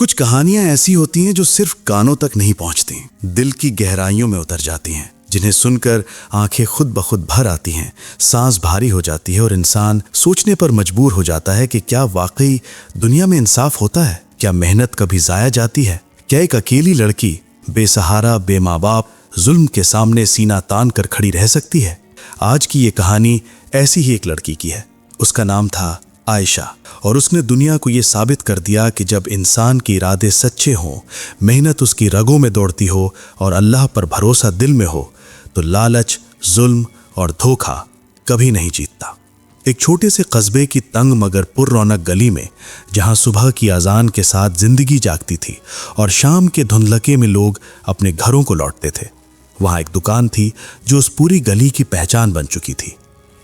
कुछ कहानियां ऐसी होती हैं जो सिर्फ कानों तक नहीं पहुंचती, दिल की गहराइयों में उतर जाती हैं, जिन्हें सुनकर आंखें खुद ब खुद भर आती हैं, सांस भारी हो जाती है और इंसान सोचने पर मजबूर हो जाता है कि क्या वाकई दुनिया में इंसाफ होता है? क्या मेहनत कभी जाया जाती है? क्या एक अकेली लड़की बेसहारा बे माँ बाप जुल्म के सामने सीना तान कर खड़ी रह सकती है? आज की ये कहानी ऐसी ही एक लड़की की है। उसका नाम था आयशा और उसने दुनिया को ये साबित कर दिया कि जब इंसान के इरादे सच्चे हों, मेहनत उसकी रगों में दौड़ती हो और अल्लाह पर भरोसा दिल में हो, तो लालच, जुल्म और धोखा कभी नहीं जीतता। एक छोटे से कस्बे की तंग मगर पुररौनक गली में, जहां सुबह की अजान के साथ जिंदगी जागती थी और शाम के धुंधलके में लोग अपने घरों को लौटते थे, वहां एक दुकान थी जो उस पूरी गली की पहचान बन चुकी थी।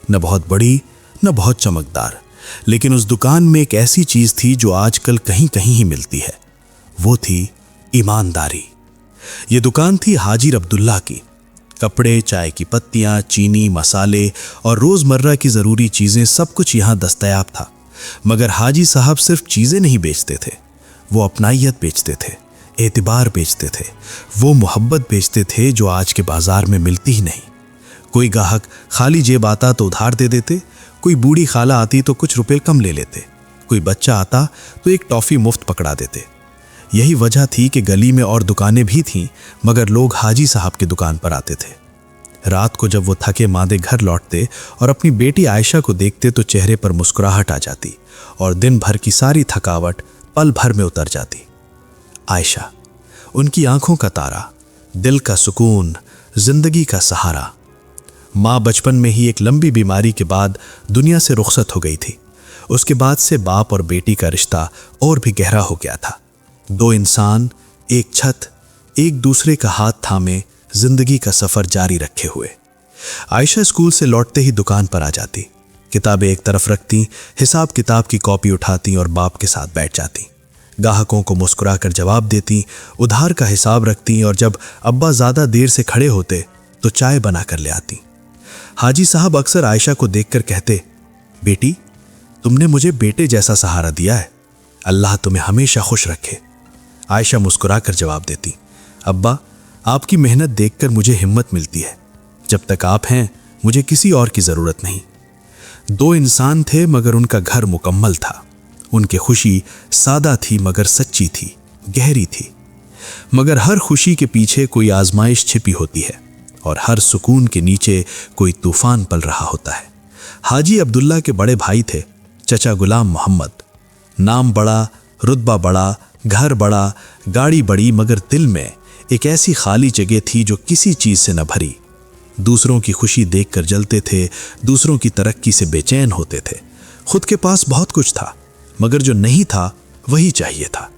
न बहुत बड़ी न बहुत चमकदार, लेकिन उस दुकान में एक ऐसी चीज थी जो आजकल कहीं कहीं ही मिलती है। वो थी ईमानदारी। ये दुकान थी हाजिर अब्दुल्ला की। कपड़े, चाय की पत्तियां, चीनी, मसाले और रोजमर्रा की जरूरी चीजें सब कुछ यहां दस्तयाब था। मगर हाजी साहब सिर्फ चीजें नहीं बेचते थे, वो अपनाइयत बेचते थे, एतिबार बेचते थे, वो मोहब्बत बेचते थे जो आज के बाजार में मिलती ही नहीं। कोई गाहक खाली जेब आता तो उधार दे देते, कोई बूढ़ी खाला आती तो कुछ रुपए कम ले लेते, कोई बच्चा आता तो एक टॉफी मुफ्त पकड़ा देते। यही वजह थी कि गली में और दुकानें भी थीं, मगर लोग हाजी साहब की दुकान पर आते थे। रात को जब वो थके मांदे घर लौटते और अपनी बेटी आयशा को देखते तो चेहरे पर मुस्कुराहट आ जाती और दिन भर की सारी थकावट पल भर में उतर जाती। आयशा, उनकी आंखों का तारा, दिल का सुकून, जिंदगी का सहारा। माँ बचपन में ही एक लंबी बीमारी के बाद दुनिया से रुखसत हो गई थी। उसके बाद से बाप और बेटी का रिश्ता और भी गहरा हो गया था। दो इंसान, एक छत, एक दूसरे का हाथ थामे जिंदगी का सफर जारी रखे हुए। आयशा स्कूल से लौटते ही दुकान पर आ जाती, किताबें एक तरफ रखती, हिसाब किताब की कॉपी उठाती और बाप के साथ बैठ जाती। गाहकों को मुस्कुराकर जवाब देती, उधार का हिसाब रखती और जब अब्बा ज्यादा देर से खड़े होते तो चाय बना कर ले आती। हाजी साहब अक्सर आयशा को देखकर कहते, बेटी, तुमने मुझे बेटे जैसा सहारा दिया है, अल्लाह तुम्हें हमेशा खुश रखे। आयशा मुस्कुराकर जवाब देती, अब्बा, आपकी मेहनत देखकर मुझे हिम्मत मिलती है। जब तक आप हैं मुझे किसी और की जरूरत नहीं। दो इंसान थे मगर उनका घर मुकम्मल था। उनकी खुशी सादा थी मगर सच्ची थी, गहरी थी। मगर हर खुशी के पीछे कोई आजमाइश छिपी होती है और हर सुकून के नीचे कोई तूफान पल रहा होता है। हाजी अब्दुल्ला के बड़े भाई थे चचा गुलाम मोहम्मद। नाम बड़ा, रुतबा बड़ा, घर बड़ा, गाड़ी बड़ी, मगर दिल में एक ऐसी खाली जगह थी जो किसी चीज से न भरी। दूसरों की खुशी देखकर जलते थे, दूसरों की तरक्की से बेचैन होते थे। खुद के पास बहुत कुछ था, मगर जो नहीं था वही चाहिए था।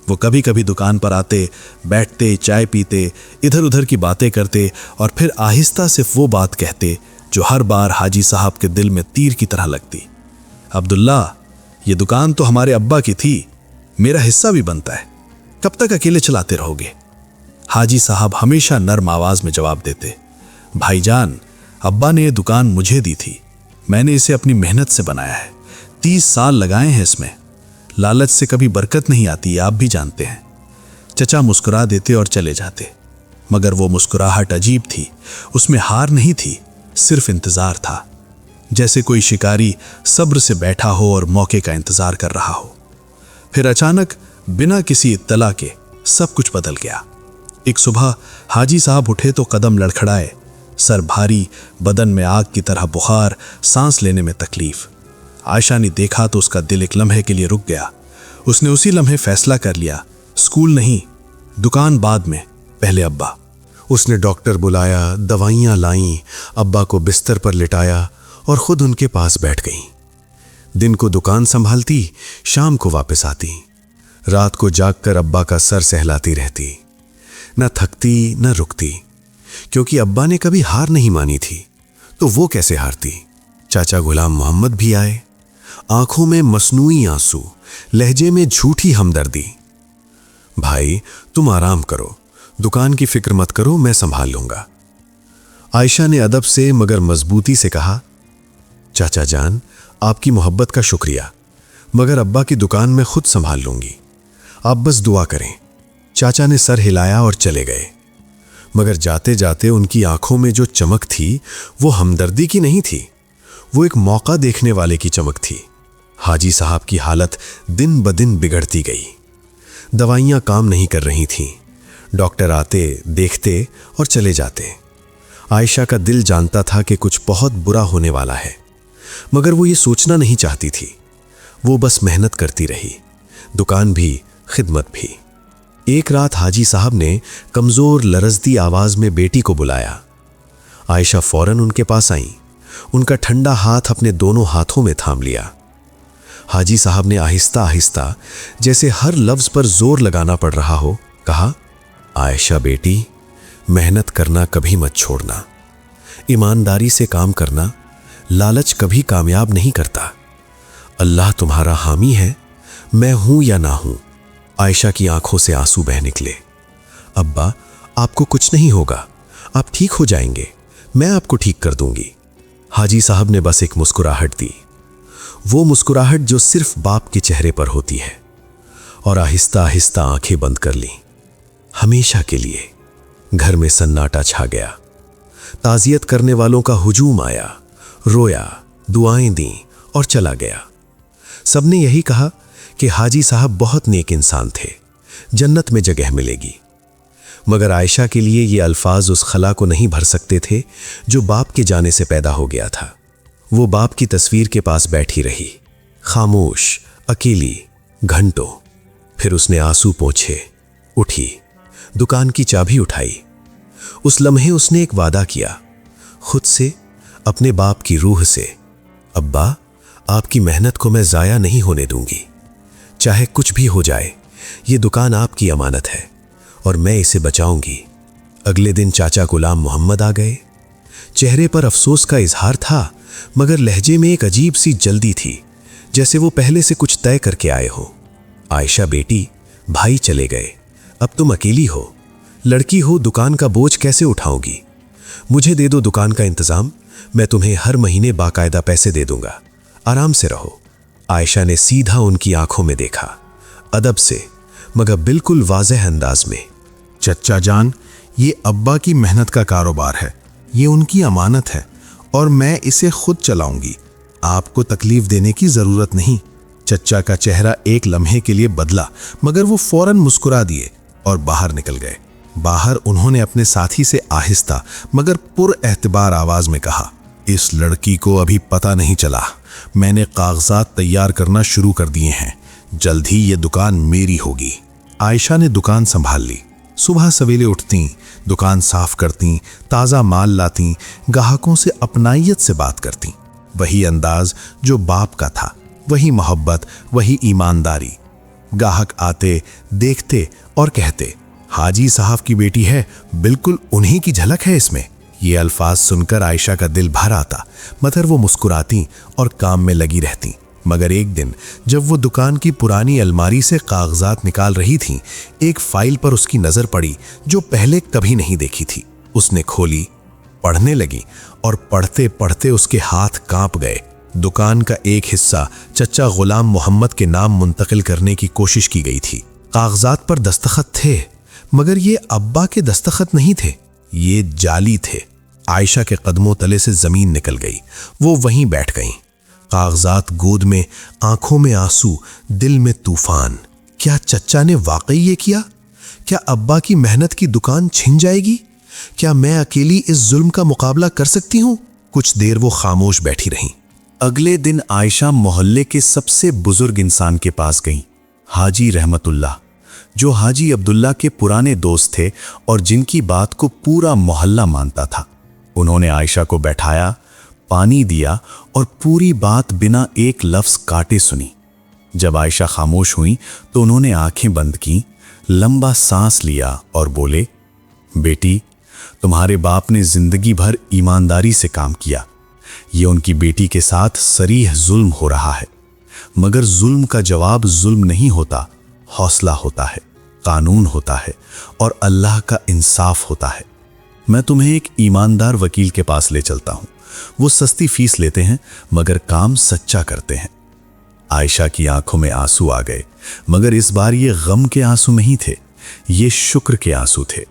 वो कभी कभी दुकान पर आते, बैठते, चाय पीते, इधर उधर की बातें करते और फिर आहिस्ता सिर्फ वो बात कहते जो हर बार हाजी साहब के दिल में तीर की तरह लगती। अब्दुल्ला, ये दुकान तो हमारे अब्बा की थी, मेरा हिस्सा भी बनता है, कब तक अकेले चलाते रहोगे? हाजी साहब हमेशा नर्म आवाज में जवाब देते, भाईजान, अब्बा ने ये दुकान मुझे दी थी, मैंने इसे अपनी मेहनत से बनाया है, 30 साल लगाए हैं इसमें। लालच से कभी बरकत नहीं आती, आप भी जानते हैं। चचा मुस्कुरा देते और चले जाते, मगर वो मुस्कुराहट अजीब थी। उसमें हार नहीं थी, सिर्फ इंतजार था, जैसे कोई शिकारी सब्र से बैठा हो और मौके का इंतजार कर रहा हो। फिर अचानक बिना किसी इत्तला के सब कुछ बदल गया। एक सुबह हाजी साहब उठे तो कदम लड़खड़ाए, सर भारी, बदन में आग की तरह बुखार, सांस लेने में तकलीफ। आयशा ने देखा तो उसका दिल एक लम्हे के लिए रुक गया। उसने उसी लम्हे फैसला कर लिया, स्कूल नहीं, दुकान बाद में, पहले अब्बा। उसने डॉक्टर बुलाया, दवाइयां लाईं, अब्बा को बिस्तर पर लिटाया और खुद उनके पास बैठ गई। दिन को दुकान संभालती, शाम को वापस आती, रात को जागकर अब्बा का सर सहलाती रहती, न थकती न रुकती, क्योंकि अब्बा ने कभी हार नहीं मानी थी, तो वो कैसे हारती। चाचा गुलाम मोहम्मद भी आए, आंखों में मसनूई आंसू, लहजे में झूठी हमदर्दी। भाई, तुम आराम करो, दुकान की फिक्र मत करो, मैं संभाल लूंगा। आयशा ने अदब से मगर मजबूती से कहा, चाचा जान, आपकी मोहब्बत का शुक्रिया, मगर अब्बा की दुकान मैं खुद संभाल लूंगी। आप बस दुआ करें। चाचा ने सर हिलाया और चले गए, मगर जाते जाते उनकी आंखों में जो चमक थी वो हमदर्दी की नहीं थी, वो एक मौका देखने वाले की चमक थी। हाजी साहब की हालत दिन ब दिन बिगड़ती गई। दवाइयाँ काम नहीं कर रही थीं। डॉक्टर आते, देखते और चले जाते। आयशा का दिल जानता था कि कुछ बहुत बुरा होने वाला है, मगर वो ये सोचना नहीं चाहती थी। वो बस मेहनत करती रही, दुकान भी, खिदमत भी। एक रात हाजी साहब ने कमज़ोर लरजती आवाज़ में बेटी को बुलाया। आयशा फौरन उनके पास आई, उनका ठंडा हाथ अपने दोनों हाथों में थाम लिया। हाजी साहब ने आहिस्ता आहिस्ता, जैसे हर लफ्ज़ पर जोर लगाना पड़ रहा हो, कहा, आयशा बेटी, मेहनत करना कभी मत छोड़ना, ईमानदारी से काम करना, लालच कभी कामयाब नहीं करता। अल्लाह तुम्हारा हामी है, मैं हूं या ना हूं। आयशा की आंखों से आंसू बह निकले। अब्बा, आपको कुछ नहीं होगा, आप ठीक हो जाएंगे, मैं आपको ठीक कर दूंगी। हाजी साहब ने बस एक मुस्कुराहट दी, वो मुस्कुराहट जो सिर्फ बाप के चेहरे पर होती है, और आहिस्ता आहिस्ता आंखें बंद कर ली। हमेशा के लिए घर में सन्नाटा छा गया। ताज़ियत करने वालों का हुजूम आया, रोया, दुआएं दी और चला गया। सबने यही कहा कि हाजी साहब बहुत नेक इंसान थे, जन्नत में जगह मिलेगी। मगर आयशा के लिए ये अल्फाज उस खला को नहीं भर सकते थे जो बाप के जाने से पैदा हो गया था। वो बाप की तस्वीर के पास बैठी रही, खामोश, अकेली, घंटों। फिर उसने आंसू पोंछे, उठी, दुकान की चाबी उठाई। उस लम्हे उसने एक वादा किया, खुद से, अपने बाप की रूह से, अब्बा, आपकी मेहनत को मैं ज़ाया नहीं होने दूंगी। चाहे कुछ भी हो जाए, ये दुकान आपकी अमानत है और मैं इसे बचाऊंगी। अगले दिन चाचा गुलाम मोहम्मद आ गए। चेहरे पर अफसोस का इजहार था, मगर लहजे में एक अजीब सी जल्दी थी, जैसे वो पहले से कुछ तय करके आए हो। आयशा बेटी, भाई चले गए, अब तुम अकेली हो, लड़की हो, दुकान का बोझ कैसे उठाओगी? मुझे दे दो दुकान का इंतजाम, मैं तुम्हें हर महीने बाकायदा पैसे दे दूंगा, आराम से रहो। आयशा ने सीधा उनकी आंखों में देखा, अदब से मगर बिल्कुल वाज़ेह अंदाज में। चच्चा जान, ये अब्बा की मेहनत का कारोबार है, ये उनकी अमानत है और मैं इसे खुद चलाऊंगी, आपको तकलीफ देने की जरूरत नहीं। चच्चा का चेहरा एक लम्हे के लिए बदला, मगर वो फौरन मुस्कुरा दिए और बाहर निकल गए। बाहर उन्होंने अपने साथी से आहिस्ता मगर पुरएतबार आवाज में कहा, इस लड़की को अभी पता नहीं चला, मैंने कागजात तैयार करना शुरू कर दिए हैं, जल्द ही ये दुकान मेरी होगी। आयशा ने दुकान संभाल ली। सुबह सवेरे उठती, दुकान साफ करती, ताज़ा माल लाती, ग्राहकों से अपनाइयत से बात करती। वही अंदाज जो बाप का था, वही मोहब्बत, वही ईमानदारी। ग्राहक आते, देखते और कहते, हाजी साहब की बेटी है, बिल्कुल उन्हीं की झलक है इसमें। ये अल्फाज सुनकर आयशा का दिल भर आता, मगर वो मुस्कुराती और काम में लगी रहती। मगर एक दिन जब वो दुकान की पुरानी अलमारी से कागजात निकाल रही थी, एक फाइल पर उसकी नजर पड़ी जो पहले कभी नहीं देखी थी। उसने खोली, पढ़ने लगी और पढ़ते पढ़ते उसके हाथ कांप गए। दुकान का एक हिस्सा चच्चा गुलाम मोहम्मद के नाम मुंतकिल करने की कोशिश की गई थी। कागजात पर दस्तखत थे, मगर ये अब्बा के दस्तखत नहीं थे, ये जाली थे। आयशा के कदमों तले से जमीन निकल गई। वो वहीं बैठ गईं, कागजात गोद में, आंखों में आंसू, दिल में तूफान। क्या चच्चा ने वाकई ये किया? क्या अब्बा की मेहनत की दुकान छिन जाएगी? क्या मैं अकेली इस जुल्म का मुकाबला कर सकती हूँ? कुछ देर वो खामोश बैठी रहीं। अगले दिन आयशा मोहल्ले के सबसे बुजुर्ग इंसान के पास गईं, हाजी रहमतुल्लाह, जो हाजी अब्दुल्ला के पुराने दोस्त थे और जिनकी बात को पूरा मोहल्ला मानता था। उन्होंने आयशा को बैठाया, पानी दिया और पूरी बात बिना एक लफ्ज काटे सुनी। जब आयशा खामोश हुई तो उन्होंने आंखें बंद की, लंबा सांस लिया और बोले, बेटी, तुम्हारे बाप ने जिंदगी भर ईमानदारी से काम किया। ये उनकी बेटी के साथ सरीह जुल्म हो रहा है, मगर जुल्म का जवाब जुल्म नहीं होता, हौसला होता है, कानून होता है और अल्लाह का इंसाफ होता है। मैं तुम्हें एक ईमानदार वकील के पास ले चलता हूं। वो सस्ती फीस लेते हैं मगर काम सच्चा करते हैं। आयशा की आंखों में आंसू आ गए, मगर इस बार ये गम के आंसू नहीं थे, ये शुक्र के आंसू थे।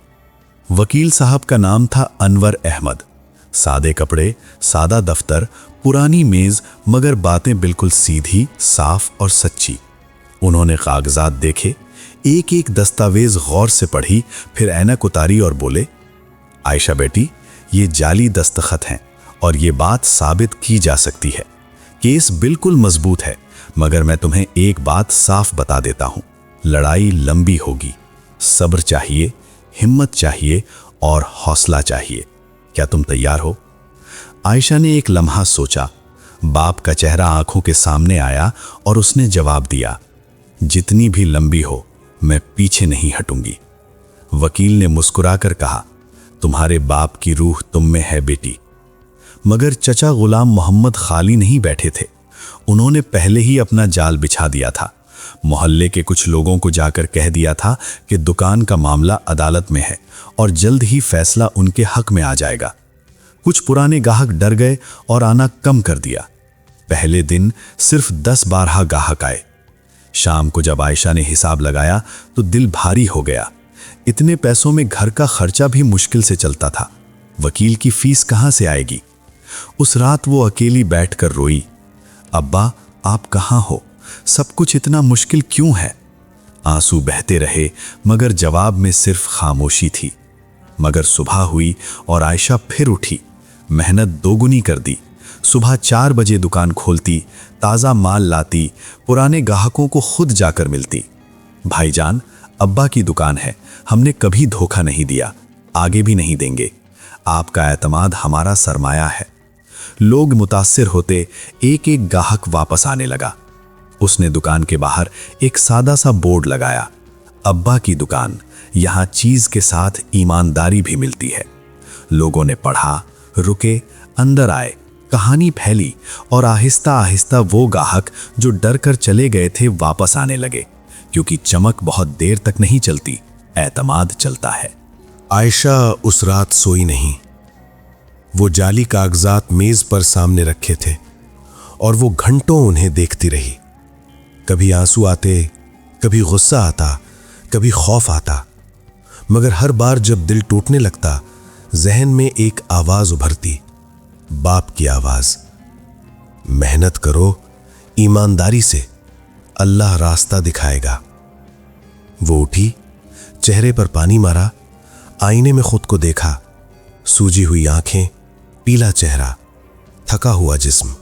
वकील साहब का नाम था अनवर अहमद। सादे कपड़े, सादा दफ्तर, पुरानी मेज, मगर बातें बिल्कुल सीधी, साफ और सच्ची। उन्होंने कागजात देखे, एक एक दस्तावेज गौर से पढ़ी, फिर ऐनक उतारी और बोले, आयशा बेटी, ये जाली दस्तखत हैं और ये बात साबित की जा सकती है। केस बिल्कुल मजबूत है, मगर मैं तुम्हें एक बात साफ बता देता हूं, लड़ाई लंबी होगी। सब्र चाहिए, हिम्मत चाहिए और हौसला चाहिए। क्या तुम तैयार हो? आयशा ने एक लम्हा सोचा। बाप का चेहरा आंखों के सामने आया और उसने जवाब दिया, जितनी भी लंबी हो, मैं पीछे नहीं हटूंगी। वकील ने मुस्कुराकर कहा, तुम्हारे बाप की रूह तुम में है बेटी। मगर चचा गुलाम मोहम्मद खाली नहीं बैठे थे। उन्होंने पहले ही अपना जाल बिछा दिया था। मोहल्ले के कुछ लोगों को जाकर कह दिया था कि दुकान का मामला अदालत में है और जल्द ही फैसला उनके हक में आ जाएगा। कुछ पुराने गाहक डर गए और आना कम कर दिया। पहले दिन सिर्फ 10-12 गाहक आए। शाम को जब आयशा ने हिसाब लगाया तो दिल भारी हो गया। इतने पैसों में घर का खर्चा भी मुश्किल से चलता था। वकील की फीस कहां से आएगी? उस रात वो अकेली बैठकर रोई, अब्बा आप कहां हो? सब कुछ इतना मुश्किल क्यों है? आंसू बहते रहे, मगर जवाब में सिर्फ खामोशी थी। मगर सुबह हुई और आयशा फिर उठी, मेहनत दोगुनी कर दी। सुबह 4 बजे दुकान खोलती, ताज़ा माल लाती, पुराने ग्राहकों को खुद जाकर मिलती। भाईजान, अब्बा की दुकान है, हमने कभी धोखा नहीं दिया, आगे भी नहीं देंगे। आपका एतमाद हमारा सरमाया है। लोग मुतासिर होते, एक एक गाहक वापस आने लगा। उसने दुकान के बाहर एक सादा सा बोर्ड लगाया, अब्बा की दुकान, यहाँ चीज के साथ ईमानदारी भी मिलती है। लोगों ने पढ़ा, रुके, अंदर आए, कहानी फैली और आहिस्ता आहिस्ता वो गाहक जो डर कर चले गए थे वापस आने लगे, क्योंकि चमक बहुत देर तक नहीं चलती, एतमाद चलता है। आयशा उस रात सोई नहीं। वो जाली कागजात मेज पर सामने रखे थे और वो घंटों उन्हें देखती रही। कभी आंसू आते, कभी गुस्सा आता, कभी खौफ आता, मगर हर बार जब दिल टूटने लगता, जहन में एक आवाज उभरती, बाप की आवाज, मेहनत करो ईमानदारी से, अल्लाह रास्ता दिखाएगा। वो उठी, चेहरे पर पानी मारा, आईने में खुद को देखा, सूजी हुई आंखें, पीला चेहरा, थका हुआ जिस्म,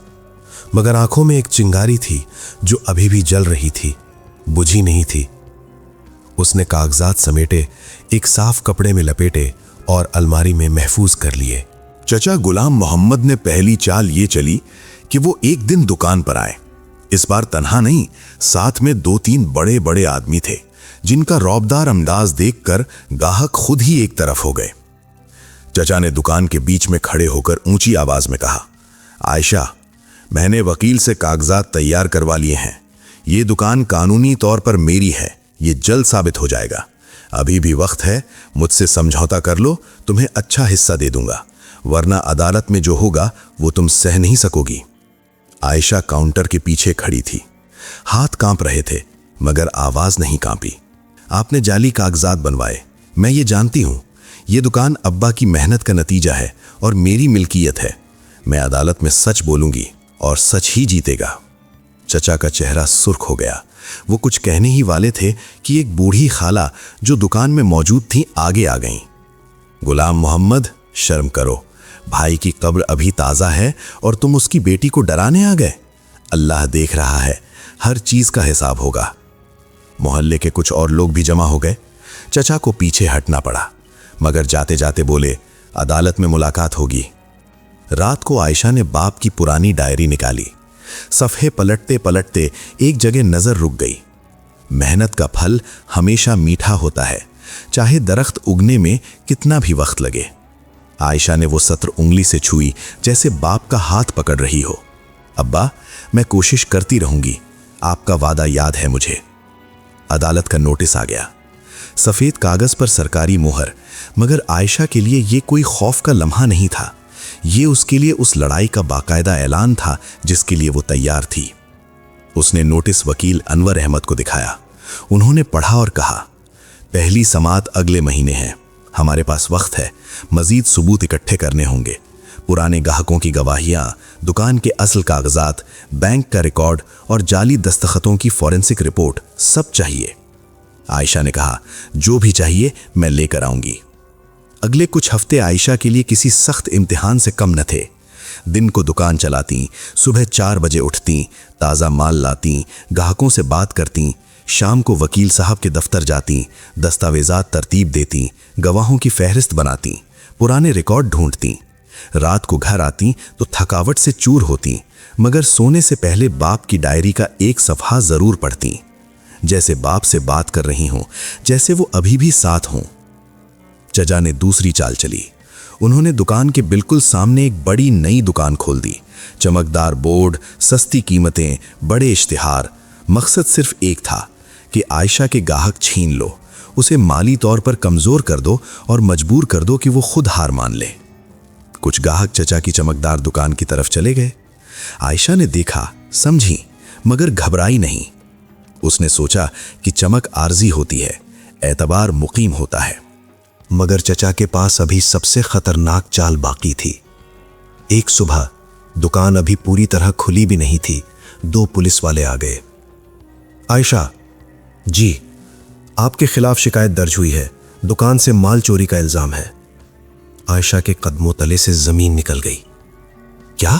मगर आंखों में एक चिंगारी थी जो अभी भी जल रही थी, बुझी नहीं थी। उसने कागजात समेटे, एक साफ कपड़े में लपेटे और अलमारी में महफूज कर लिए। चचा गुलाम मोहम्मद ने पहली चाल ये चली कि वो एक दिन दुकान पर आए। इस बार तन्हा नहीं, साथ में 2-3 बड़े बड़े आदमी थे, जिनका रौबदार अंदाज देखकर गाहक खुद ही एक तरफ हो गए। चचा ने दुकान के बीच में खड़े होकर ऊंची आवाज में कहा, आयशा, मैंने वकील से कागजात तैयार करवा लिए हैं। ये दुकान कानूनी तौर पर मेरी है, ये जल्द साबित हो जाएगा। अभी भी वक्त है, मुझसे समझौता कर लो, तुम्हें अच्छा हिस्सा दे दूंगा, वरना अदालत में जो होगा वो तुम सह नहीं सकोगी। आयशा काउंटर के पीछे खड़ी थी। हाथ कांप रहे थे, मगर आवाज नहीं कांपी। आपने जाली कागजात बनवाए, मैं ये जानती हूं। ये दुकान अब्बा की मेहनत का नतीजा है और मेरी मिल्कियत है। मैं अदालत में सच बोलूंगी और सच ही जीतेगा। चचा का चेहरा सुर्ख हो गया। वो कुछ कहने ही वाले थे कि एक बूढ़ी खाला जो दुकान में मौजूद थी आगे आ गईं। गुलाम मोहम्मद, शर्म करो, भाई की कब्र अभी ताज़ा है और तुम उसकी बेटी को डराने आ गए। अल्लाह देख रहा है, हर चीज़ का हिसाब होगा। मोहल्ले के कुछ और लोग भी जमा हो गए। चचा को पीछे हटना पड़ा, मगर जाते जाते बोले, अदालत में मुलाकात होगी। रात को आयशा ने बाप की पुरानी डायरी निकाली। सफ़े पलटते पलटते एक जगह नज़र रुक गई। मेहनत का फल हमेशा मीठा होता है, चाहे दरख्त उगने में कितना भी वक्त लगे। आयशा ने वो सत्र उंगली से छुई, जैसे बाप का हाथ पकड़ रही हो। अब्बा, मैं कोशिश करती रहूंगी, आपका वादा याद है मुझे। अदालत का नोटिस आ गया, सफ़ेद कागज पर सरकारी मोहर, मगर आयशा के लिए ये कोई खौफ का लम्हा नहीं था। ये उसके लिए उस लड़ाई का बाकायदा ऐलान था जिसके लिए वो तैयार थी। उसने नोटिस वकील अनवर अहमद को दिखाया। उन्होंने पढ़ा और कहा, पहली समात अगले महीने है। हमारे पास वक्त है, मजीद सबूत इकट्ठे करने होंगे। पुराने ग्राहकों की गवाहियां, दुकान के असल कागजात, बैंक का रिकॉर्ड और जाली दस्तखतों की फॉरेंसिक रिपोर्ट सब चाहिए। आयशा ने कहा, जो भी चाहिए मैं लेकर आऊंगी। अगले कुछ हफ्ते आयशा के लिए किसी सख्त इम्तिहान से कम न थे। दिन को दुकान चलाती, सुबह 4 बजे उठती, ताज़ा माल लाती, ग्राहकों से बात करती, शाम को वकील साहब के दफ्तर जाती, दस्तावेजात तरतीब देती, गवाहों की फहरिस्त बनाती, पुराने रिकॉर्ड ढूंढती। रात को घर आती तो थकावट से चूर होती, मगर सोने से पहले बाप की डायरी का एक सफ़हा ज़रूर पढ़ती, जैसे बाप से बात कर रही हों, जैसे वो अभी भी साथ हों। चचा ने दूसरी चाल चली। उन्होंने दुकान के बिल्कुल सामने एक बड़ी नई दुकान खोल दी। चमकदार बोर्ड, सस्ती कीमतें, बड़े इश्तिहार। मकसद सिर्फ एक था कि आयशा के ग्राहक छीन लो, उसे माली तौर पर कमज़ोर कर दो और मजबूर कर दो कि वो खुद हार मान ले। कुछ ग्राहक चचा की चमकदार दुकान की तरफ चले गए। आयशा ने देखा, समझी, मगर घबराई नहीं। उसने सोचा कि चमक आर्जी होती है, एतबार मुकीम होता है। मगर चचा के पास अभी सबसे खतरनाक चाल बाकी थी। एक सुबह दुकान अभी पूरी तरह खुली भी नहीं थी, 2 पुलिस वाले आ गए। आयशा, जी, आपके खिलाफ शिकायत दर्ज हुई है, दुकान से माल चोरी का इल्जाम है। आयशा के कदमों तले से जमीन निकल गई। क्या?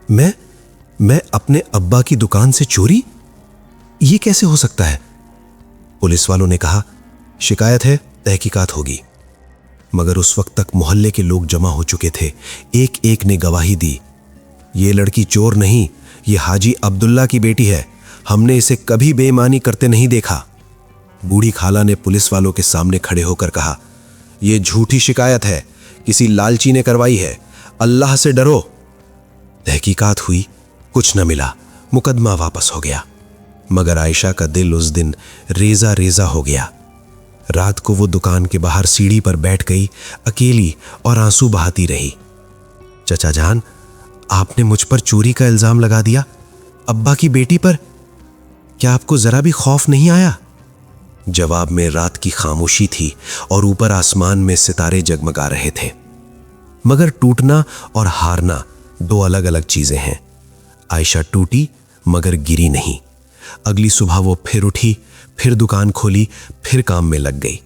मैं अपने अब्बा की दुकान से चोरी? ये कैसे हो सकता है? पुलिस वालों ने कहा, शिकायत है, तहकीकात होगी। मगर उस वक्त तक मोहल्ले के लोग जमा हो चुके थे। एक एक ने गवाही दी, ये लड़की चोर नहीं, ये हाजी अब्दुल्ला की बेटी है, हमने इसे कभी बेईमानी करते नहीं देखा। बूढ़ी खाला ने पुलिस वालों के सामने खड़े होकर कहा, यह झूठी शिकायत है, किसी लालची ने करवाई है, अल्लाह से डरो। तहकीकात हुई, कुछ न मिला, मुकदमा वापस हो गया। मगर आयशा का दिल उस दिन रेजा रेजा हो गया। रात को वो दुकान के बाहर सीढ़ी पर बैठ गई, अकेली, और आंसू बहाती रही। चचा जान, आपने मुझ पर चोरी का इल्जाम लगा दिया, अब्बा की बेटी पर। क्या आपको जरा भी खौफ नहीं आया? जवाब में रात की खामोशी थी और ऊपर आसमान में सितारे जगमगा रहे थे। मगर टूटना और हारना 2 अलग अलग चीजें हैं। आयशा टूटी मगर गिरी नहीं। अगली सुबह वो फिर उठी, फिर दुकान खोली, फिर काम में लग गई,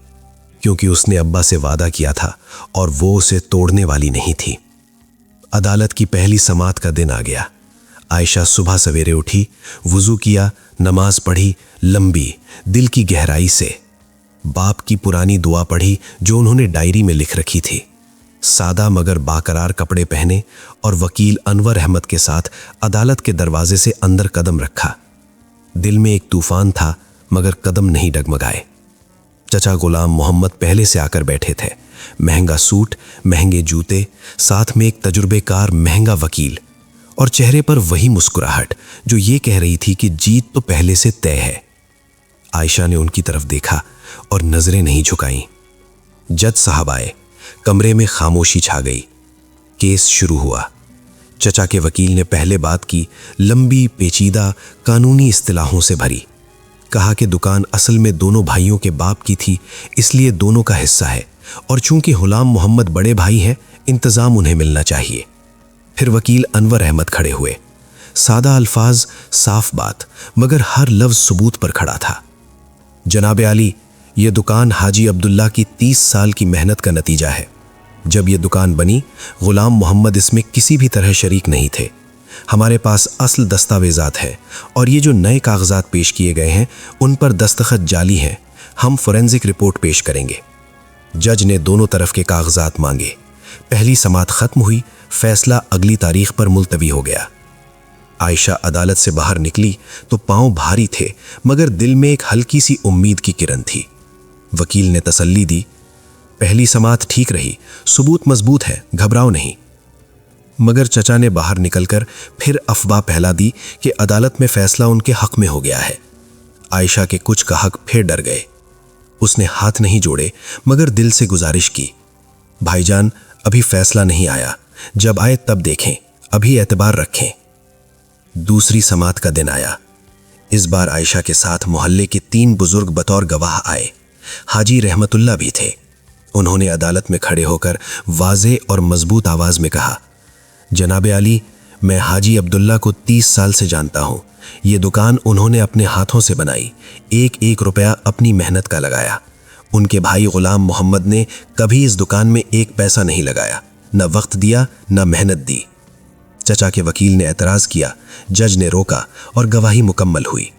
क्योंकि उसने अब्बा से वादा किया था और वो उसे तोड़ने वाली नहीं थी। अदालत की पहली समात का दिन आ गया। आयशा सुबह सवेरे उठी, वुजू किया, नमाज पढ़ी, लंबी, दिल की गहराई से। बाप की पुरानी दुआ पढ़ी जो उन्होंने डायरी में लिख रखी थी। सादा मगर बाकरार कपड़े पहने और वकील अनवर अहमद के साथ अदालत के दरवाजे से अंदर कदम रखा। दिल में एक तूफान था मगर कदम नहीं डगमगाए। चचा गुलाम मोहम्मद पहले से आकर बैठे थे। महंगा सूट, महंगे जूते, साथ में एक तजुर्बेकार महंगा वकील, और चेहरे पर वही मुस्कुराहट जो ये कह रही थी कि जीत तो पहले से तय है। आयशा ने उनकी तरफ देखा और नजरें नहीं झुकाईं। जज साहब आए, कमरे में खामोशी छा गई। केस शुरू हुआ। चचा के वकील ने पहले बात की, लंबी, पेचीदा, कानूनी इस्तिलाहों से भरी। कहा कि दुकान असल में दोनों भाइयों के बाप की थी, इसलिए दोनों का हिस्सा है, और चूंकि गुलाम मोहम्मद बड़े भाई हैं, इंतजाम उन्हें मिलना चाहिए। फिर वकील अनवर अहमद खड़े हुए। सादा अल्फाज, साफ बात, मगर हर लफ्ज सबूत पर खड़ा था। जनाब आली, ये दुकान हाजी अब्दुल्ला की 30 साल की मेहनत का नतीजा है। जब ये दुकान बनी, गुलाम मोहम्मद इसमें किसी भी तरह शरीक नहीं थे। हमारे पास असल दस्तावेजात है, और ये जो नए कागजात पेश किए गए हैं उन पर दस्तखत जाली हैं। हम फोरेंसिक रिपोर्ट पेश करेंगे। जज ने दोनों तरफ के कागजात मांगे। पहली समात खत्म हुई, फैसला अगली तारीख पर मुलतवी हो गया। आयशा अदालत से बाहर निकली तो पांव भारी थे, मगर दिल में एक हल्की सी उम्मीद की किरण थी। वकील ने तसल्ली दी, पहली समात ठीक रही, सबूत मजबूत है, घबराओ नहीं। मगर चचा ने बाहर निकलकर फिर अफवाह फैला दी कि अदालत में फैसला उनके हक में हो गया है। आयशा के कुछ गाहक फिर डर गए। उसने हाथ नहीं जोड़े, मगर दिल से गुजारिश की, भाईजान, अभी फैसला नहीं आया, जब आए तब देखें, अभी एतबार रखें। दूसरी समात का दिन आया। इस बार आयशा के साथ मोहल्ले के 3 बुजुर्ग बतौर गवाह आए। हाजी रहमतुल्लाह भी थे। उन्होंने अदालत में खड़े होकर वाज़े और मजबूत आवाज में कहा, जनाब अली, मैं हाजी अब्दुल्ला को 30 साल से जानता हूँ। ये दुकान उन्होंने अपने हाथों से बनाई, एक एक रुपया अपनी मेहनत का लगाया। उनके भाई गुलाम मोहम्मद ने कभी इस दुकान में एक पैसा नहीं लगाया, न वक्त दिया न मेहनत दी। चचा के वकील ने एतराज़ किया, जज ने रोका और गवाही मुकम्मल हुई।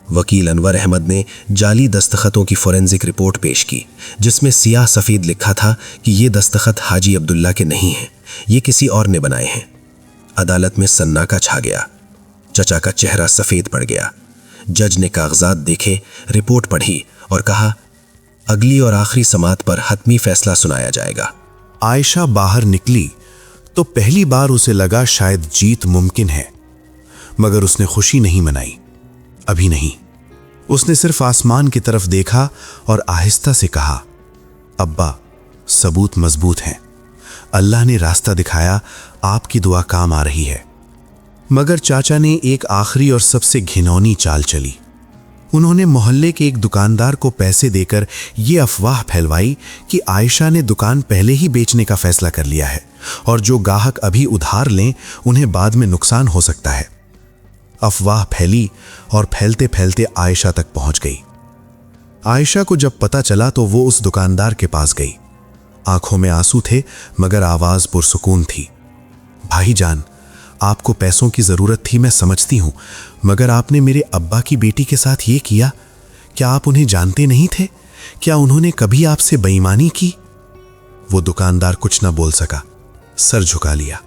वकील अनवर अहमद ने जाली दस्तखतों की फोरेंसिक रिपोर्ट पेश की, जिसमें सियाह सफ़ेद लिखा था कि ये दस्तखत हाजी अब्दुल्ला के नहीं हैं, ये किसी और ने बनाए हैं। अदालत में सन्नाटा छा गया। चचा का चेहरा सफ़ेद पड़ गया। जज ने कागजात देखे, रिपोर्ट पढ़ी और कहा, अगली और आखिरी समात पर हतमी फैसला सुनाया जाएगा। आयशा बाहर निकली तो पहली बार उसे लगा शायद जीत मुमकिन है, मगर उसने खुशी नहीं मनाई। अभी नहीं। उसने सिर्फ आसमान की तरफ देखा और आहिस्ता से कहा, अब्बा, सबूत मजबूत हैं। अल्लाह ने रास्ता दिखाया, आपकी दुआ काम आ रही है। मगर चाचा ने एक आखिरी और सबसे घिनौनी चाल चली। उन्होंने मोहल्ले के एक दुकानदार को पैसे देकर ये अफवाह फैलवाई कि आयशा ने दुकान पहले ही बेचने का फैसला कर लिया है और जो ग्राहक अभी उधार लें उन्हें बाद में नुकसान हो सकता है। अफवाह फैली और फैलते फैलते आयशा तक पहुंच गई। आयशा को जब पता चला तो वो उस दुकानदार के पास गई। आंखों में आंसू थे मगर आवाज पुरसुकून थी। भाईजान, आपको पैसों की जरूरत थी, मैं समझती हूं, मगर आपने मेरे अब्बा की बेटी के साथ ये किया। क्या आप उन्हें जानते नहीं थे? क्या उन्होंने कभी आपसे बेईमानी की? वो दुकानदार कुछ ना बोल सका, सर झुका लिया।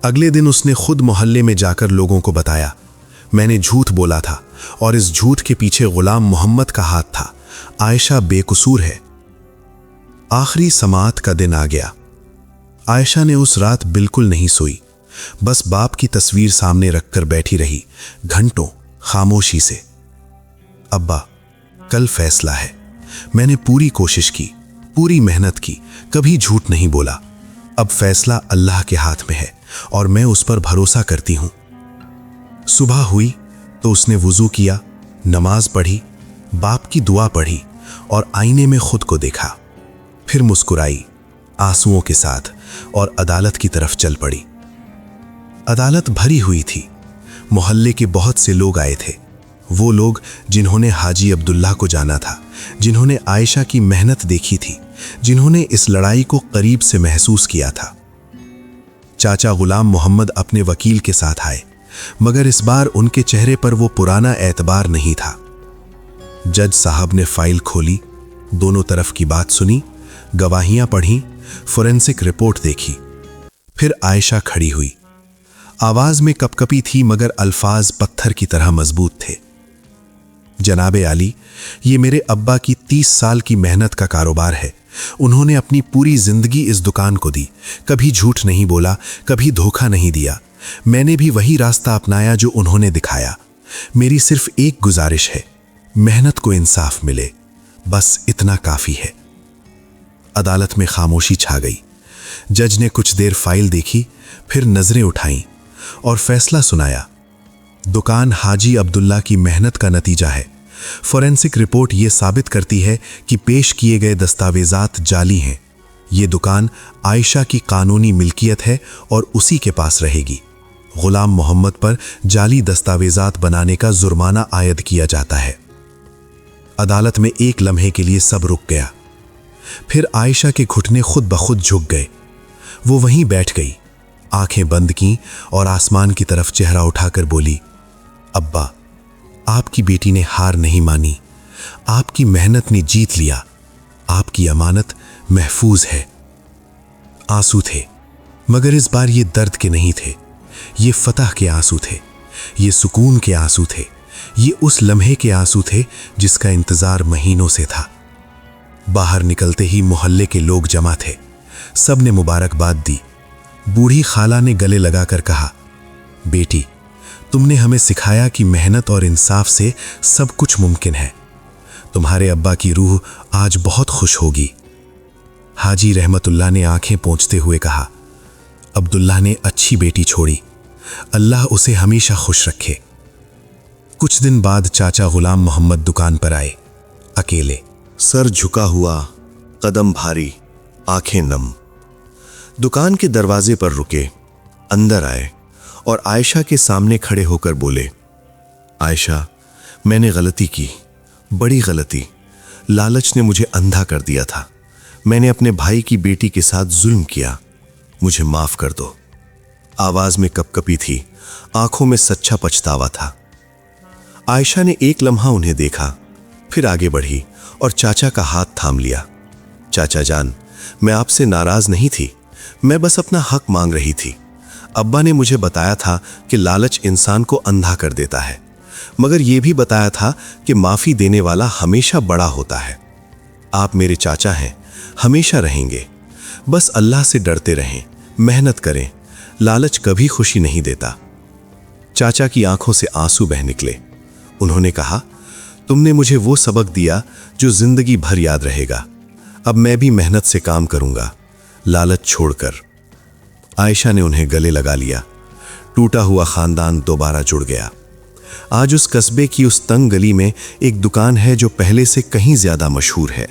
अगले दिन उसने खुद मोहल्ले में जाकर लोगों को बताया, मैंने झूठ बोला था और इस झूठ के पीछे गुलाम मोहम्मद का हाथ था। आयशा बेकसूर है। आखिरी समात का दिन आ गया। आयशा ने उस रात बिल्कुल नहीं सोई, बस बाप की तस्वीर सामने रखकर बैठी रही, घंटों खामोशी से। अब्बा, कल फैसला है। मैंने पूरी कोशिश की, पूरी मेहनत की, कभी झूठ नहीं बोला। अब फैसला अल्लाह के हाथ में है और मैं उस पर भरोसा करती हूं। सुबह हुई तो उसने वुजू किया, नमाज पढ़ी, बाप की दुआ पढ़ी और आईने में खुद को देखा। फिर मुस्कुराई आंसुओं के साथ और अदालत की तरफ चल पड़ी। अदालत भरी हुई थी। मोहल्ले के बहुत से लोग आए थे। वो लोग जिन्होंने हाजी अब्दुल्ला को जाना था, जिन्होंने आयशा की मेहनत देखी थी, जिन्होंने इस लड़ाई को करीब से महसूस किया था। चाचा गुलाम मोहम्मद अपने वकील के साथ आए, मगर इस बार उनके चेहरे पर वो पुराना एतबार नहीं था। जज साहब ने फाइल खोली, दोनों तरफ की बात सुनी, गवाहियां पढ़ी, फोरेंसिक रिपोर्ट देखी। फिर आयशा खड़ी हुई। आवाज में कपकपी थी मगर अल्फाज पत्थर की तरह मजबूत थे। जनाबे अली, ये मेरे अब्बा की 30 साल की मेहनत का कारोबार है। उन्होंने अपनी पूरी जिंदगी इस दुकान को दी, कभी झूठ नहीं बोला, कभी धोखा नहीं दिया। मैंने भी वही रास्ता अपनाया जो उन्होंने दिखाया। मेरी सिर्फ एक गुजारिश है, मेहनत को इंसाफ मिले, बस इतना काफी है। अदालत में खामोशी छा गई। जज ने कुछ देर फाइल देखी, फिर नजरें उठाईं और फैसला सुनाया। दुकान हाजी अब्दुल्ला की मेहनत का नतीजा है। फोरेंसिक रिपोर्ट ये साबित करती है कि पेश किए गए दस्तावेजात जाली हैं। ये दुकान आयशा की कानूनी मिल्कियत है और उसी के पास रहेगी। गुलाम मोहम्मद पर जाली दस्तावेजात बनाने का जुर्माना आयद किया जाता है। अदालत में एक लम्हे के लिए सब रुक गया। फिर आयशा के घुटने खुद ब खुद झुक गए। वो वहीं बैठ गई, आंखें बंद की और आसमान की तरफ चेहरा उठाकर बोली, अब्बा, आपकी बेटी ने हार नहीं मानी। आपकी मेहनत ने जीत लिया। आपकी अमानत महफूज है। आंसू थे, मगर इस बार ये दर्द के नहीं थे। ये फतह के आंसू थे, ये सुकून के आंसू थे, ये उस लम्हे के आंसू थे जिसका इंतजार महीनों से था। बाहर निकलते ही मोहल्ले के लोग जमा थे। सब ने मुबारकबाद दी। बूढ़ी खाला ने गले लगाकर कहा, बेटी, तुमने हमें सिखाया कि मेहनत और इंसाफ से सब कुछ मुमकिन है। तुम्हारे अब्बा की रूह आज बहुत खुश होगी। हाजी रहमतुल्लाह ने आंखें पोंछते हुए कहा, अब्दुल्ला ने अच्छी बेटी छोड़ी, अल्लाह उसे हमेशा खुश रखे। कुछ दिन बाद चाचा गुलाम मोहम्मद दुकान पर आए, अकेले। सर झुका हुआ, कदम भारी, आंखें नम। दुकान के दरवाजे पर रुके, अंदर आए और आयशा के सामने खड़े होकर बोले, आयशा, मैंने गलती की, बड़ी गलती। लालच ने मुझे अंधा कर दिया था। मैंने अपने भाई की बेटी के साथ जुल्म किया, मुझे माफ कर दो। आवाज में कपकपी थी, आंखों में सच्चा पछतावा था। आयशा ने एक लम्हा उन्हें देखा, फिर आगे बढ़ी और चाचा का हाथ थाम लिया। चाचा जान, मैं आपसे नाराज नहीं थी, मैं बस अपना हक मांग रही थी। अब्बा ने मुझे बताया था कि लालच इंसान को अंधा कर देता है, मगर यह भी बताया था कि माफी देने वाला हमेशा बड़ा होता है। आप मेरे चाचा हैं, हमेशा रहेंगे। बस अल्लाह से डरते रहें, मेहनत करें। लालच कभी खुशी नहीं देता। चाचा की आंखों से आंसू बह निकले। उन्होंने कहा, तुमने मुझे वो सबक दिया जो जिंदगी भर याद रहेगा। अब मैं भी मेहनत से काम करूंगा, लालच छोड़कर। आयशा ने उन्हें गले लगा लिया। टूटा हुआ खानदान दोबारा जुड़ गया। आज उस कस्बे की उस तंग गली में एक दुकान है जो पहले से कहीं ज्यादा मशहूर है।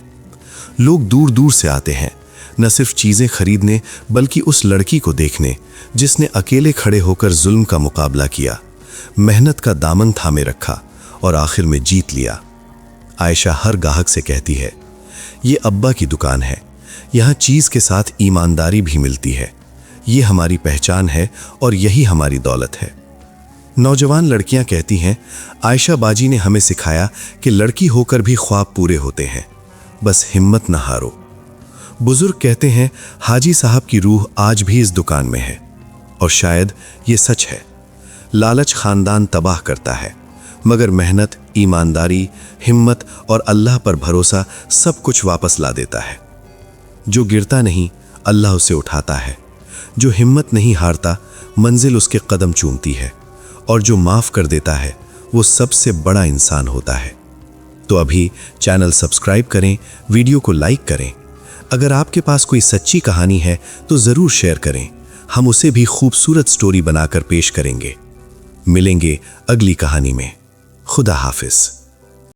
लोग दूर दूर से आते हैं, न सिर्फ चीजें खरीदने बल्कि उस लड़की को देखने जिसने अकेले खड़े होकर जुल्म का मुकाबला किया, मेहनत का दामन थामे रखा और आखिर में जीत लिया। आयशा हर गाहक से कहती है, ये अब्बा की दुकान है, यहाँ चीज के साथ ईमानदारी भी मिलती है। ये हमारी पहचान है और यही हमारी दौलत है। नौजवान लड़कियां कहती हैं, आयशा बाजी ने हमें सिखाया कि लड़की होकर भी ख्वाब पूरे होते हैं, बस हिम्मत न हारो। बुजुर्ग कहते हैं, हाजी साहब की रूह आज भी इस दुकान में है और शायद ये सच है। लालच खानदान तबाह करता है, मगर मेहनत, ईमानदारी, हिम्मत और अल्लाह पर भरोसा सब कुछ वापस ला देता है। जो गिरता नहीं, अल्लाह उसे उठाता है। जो हिम्मत नहीं हारता, मंजिल उसके कदम चूमती है। और जो माफ कर देता है, वो सबसे बड़ा इंसान होता है। तो अभी चैनल सब्सक्राइब करें, वीडियो को लाइक करें। अगर आपके पास कोई सच्ची कहानी है तो ज़रूर शेयर करें, हम उसे भी खूबसूरत स्टोरी बनाकर पेश करेंगे। मिलेंगे अगली कहानी में। खुदा हाफिज।